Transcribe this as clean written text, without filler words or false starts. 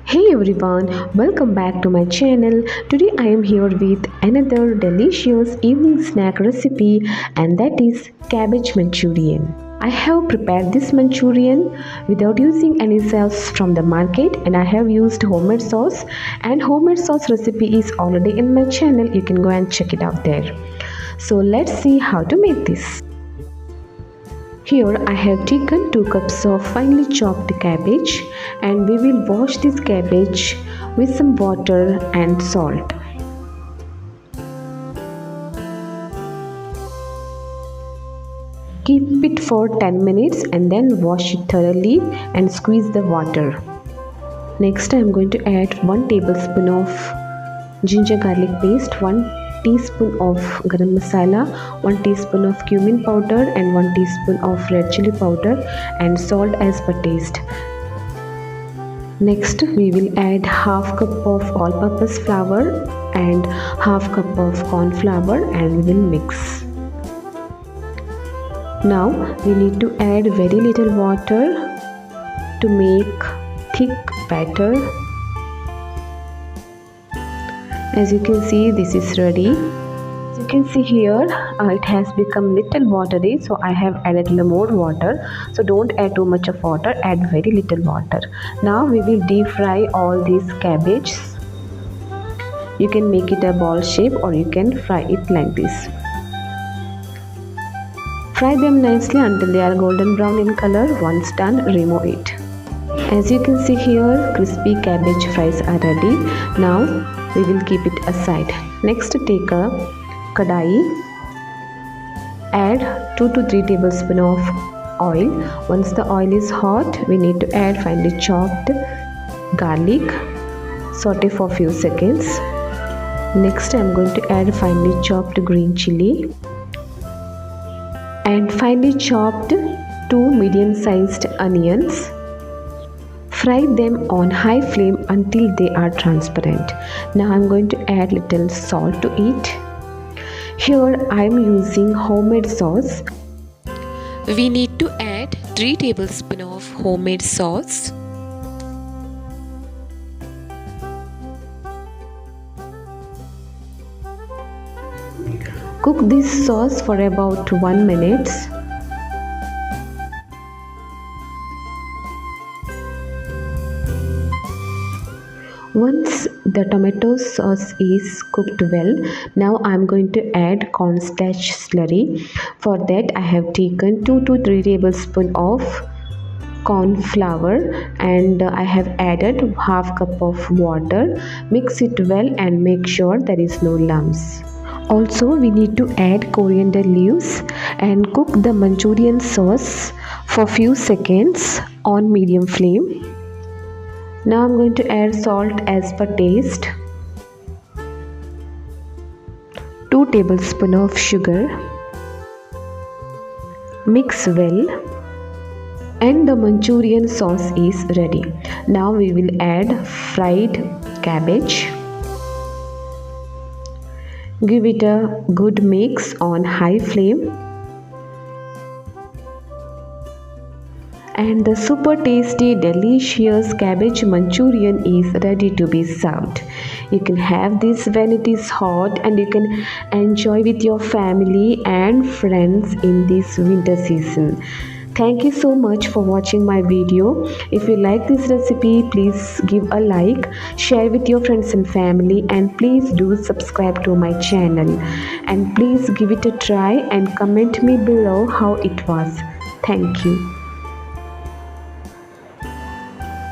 Hey everyone, welcome back to my channel. Today I am here with another delicious evening snack recipe, and that is cabbage manchurian. I have prepared this manchurian without using any sauce from the market, and I have used homemade sauce, and homemade sauce recipe is already in my channel. You can go and check it out there. So let's see how to make this. Here I have taken 2 cups of finely chopped cabbage, and we will wash this cabbage with some water and salt. Keep it for 10 minutes and then wash it thoroughly and squeeze the water. Next I am going to add 1 tablespoon of ginger garlic paste, 1 teaspoon of garam masala, 1 teaspoon of cumin powder and 1 teaspoon of red chili powder, and salt as per taste. Next we will add half cup of all-purpose flour and half cup of corn flour, and we will mix. Now we need to add very little water to make thick batter. As you can see, this is ready. As you can see here, it has become little watery, so I have added more water. So don't add too much of water, add very little water. Now we will deep fry all these cabbages. You can make it a ball shape or you can fry it like this. Fry them nicely until they are golden brown in color. Once done, remove it. As you can see here, crispy cabbage fries are ready. Now we will keep it aside. Next, take a kadai, add 2 to 3 tablespoons of oil. Once the oil is hot, we need to add finely chopped garlic. Saute for few seconds. Next, I am going to add finely chopped green chili and finely chopped 2 medium-sized onions. Fry them on high flame until they are transparent. Now I am going to add little salt to it. Here I am using homemade sauce. We need to add 3 tablespoons of homemade sauce. Cook this sauce for about 1 minute. Once the tomato sauce is cooked well, now I am going to add cornstarch slurry. For that I have taken 2 to 3 tablespoons of corn flour, and I have added half cup of water. Mix it well and make sure there is no lumps. Also we need to add coriander leaves and cook the manchurian sauce for few seconds on medium flame. Now I am going to add salt as per taste, 2 tablespoons of sugar. Mix well and the manchurian sauce is ready. Now we will add fried cabbage. Give it a good mix on high flame. And the super tasty delicious cabbage manchurian is ready to be served. You can have this when it is hot, and you can enjoy with your family and friends in this winter season. Thank you so much for watching my video. If you like this recipe, please give a like, share with your friends and family, and please do subscribe to my channel. And please give it a try and comment me below how it was. Thank you.